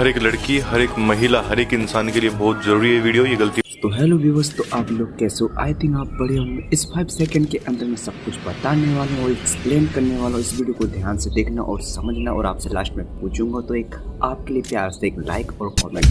हर एक लड़की, हर एक महिला, हर एक इंसान के लिए बहुत जरूरी है वीडियो। ये गलती तो हेलो व्यूवर्स, तो आप लोग कैसे हो? आई थिंक आप बड़े होंगे। इस 5 सेकंड के अंदर मैं सब कुछ बताने वाला हूँ और एक्सप्लेन करने वाला हूँ। इस वीडियो को ध्यान से देखना और समझना, और आपसे लास्ट में पूछूंगा तो एक आपके लिए प्यार से एक लाइक और कमेंट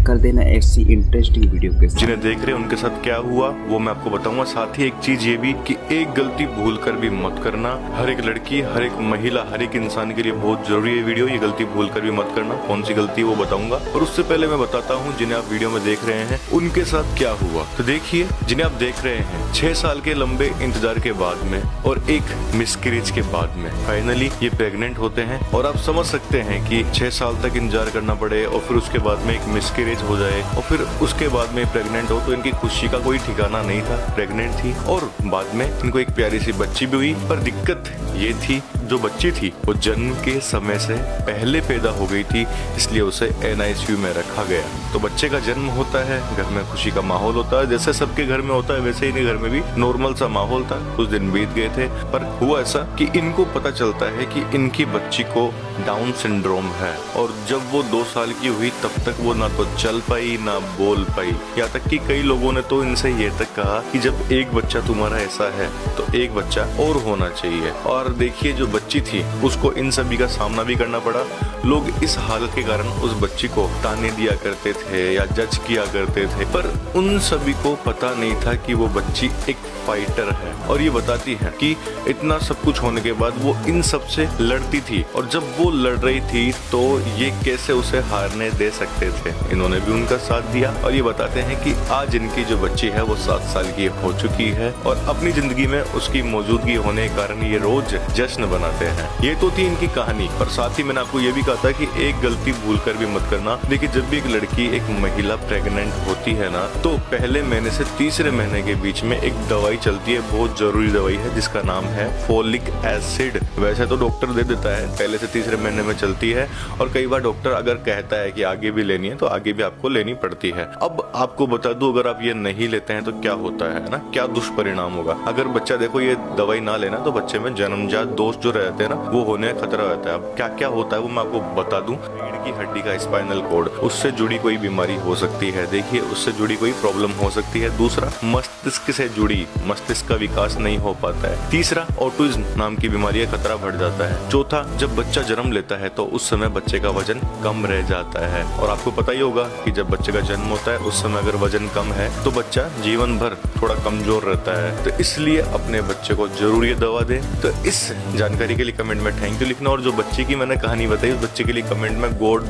कर देना ऐसी इंटरेस्टिंग वीडियो के साथ। जिन्हें देख रहे हैं उनके साथ क्या हुआ वो मैं आपको बताऊंगा। साथ ही एक चीज ये भी कि एक गलती भूल कर भी मत करना। हर एक लड़की, हर एक महिला, हर एक इंसान के लिए बहुत जरूरी है वीडियो। ये गलती भूल कर भी मत करना। कौन सी गलती वो बताऊंगा, और उससे पहले मैं बताता हूँ जिन्हें आप वीडियो में देख रहे हैं उनके साथ क्या हुआ। तो देखिए, जिन्हें आप देख रहे हैं 6 साल के लंबे इंतजार के बाद में और एक मिसकैरेज के बाद में फाइनली ये प्रेग्नेंट होते हैं। और आप समझ सकते हैं कि 6 साल तक इंतजार करना पड़े और फिर उसके बाद में एक मिसकैरेज हो जाए और फिर उसके बाद में प्रेग्नेंट हो, तो इनकी खुशी का कोई ठिकाना नहीं था। प्रेग्नेंट थी और बाद में इनको एक प्यारी सी बच्ची भी हुई। पर दिक्कत ये थी, जो बच्ची थी वो जन्म के समय से पहले पैदा हो गई थी, इसलिए उसे NICU में रखा गया। तो बच्चे का जन्म होता है, घर में खुशी का माहौल होता है, जैसे सबके घर में होता है वैसे ही घर में भी नॉर्मल सा माहौल था। कुछ दिन बीत गए थे, पर हुआ ऐसा कि इनको पता चलता है कि इनकी बच्ची को डाउन सिंड्रोम है। और जब वो 2 साल की हुई तब तक वो ना तो चल पाई ना बोल पाई। यहाँ तक कि कई लोगों ने तो इनसे ये तक कहा कि जब एक बच्चा तुम्हारा ऐसा है तो एक बच्चा और होना चाहिए। और देखिए, जो बच्ची थी उसको इन सभी का सामना भी करना पड़ा। लोग इस हालत के कारण उस बच्ची को ताने दिया करते थे या जज किया करते थे, पर उन सभी को पता नहीं था कि वो बच्ची एक फाइटर है। और ये बताती है कि इतना सब कुछ होने के बाद वो इन सब से लड़ती थी, और जब वो लड़ रही थी तो ये कैसे उसे हारने दे सकते थे। इन्होंने भी उनका साथ दिया और ये बताते हैं कि आज इनकी जो बच्ची है वो 7 साल की हो चुकी है और अपनी जिंदगी में उसकी मौजूदगी होने के कारण ये रोज जश्न बनाते हैं। ये तो थी इनकी कहानी। पर साथ ही मैंने आपको ये भी कहा था कि एक गलती भूल कर भी मत करना। देखिए, जब भी एक लड़की, एक महिला प्रेग्नेंट होती है ना, तो पहले महीने से तीसरे महीने के बीच में एक दवाई चलती है, बहुत जरूरी दवाई है, जिसका नाम है फोलिक एसिड। वैसे तो डॉक्टर दे देता है, पहले से तीसरे महीने में चलती है, और कई बार डॉक्टर अगर कहता है कि आगे भी लेनी है तो आगे भी आपको लेनी पड़ती है। अब आपको बता दूं, अगर आप ये नहीं लेते हैं तो क्या होता है ना, क्या दुष्परिणाम होगा। अगर बच्चा, देखो, ये दवाई ना लेना तो बच्चे में जन्मजात दोष जो रहते हैं ना, वो होने का खतरा रहता है। अब क्या क्या होता है वो मैं आपको बता दूं। रीढ़ की हड्डी का स्पाइनल कॉर्ड, उससे जुड़ी कोई बीमारी हो सकती है। देखिए, उससे जुड़ी कोई प्रॉब्लम हो सकती है। दूसरा, मस्तिष्क से जुड़ी, मस्तिष्क का विकास नहीं हो पाता है। तीसरा, ऑटिज्म नाम की बीमारी का खतरा बढ़ जाता है। चौथा, जब बच्चा जन्म लेता है तो उस समय बच्चे का वजन कम रह जाता है। और आपको पता ही होगा कि जब बच्चे का जन्म होता है उस समय अगर वजन कम है तो बच्चा जीवन भर थोड़ा कमजोर रहता है। तो इसलिए अपने बच्चे को जरूर ये दवा दें। तो इस जानकारी के लिए कमेंट में थैंक यू लिखना, और जो बच्चे की मैंने कहानी बताई उस बच्चे के लिए कमेंट में गॉड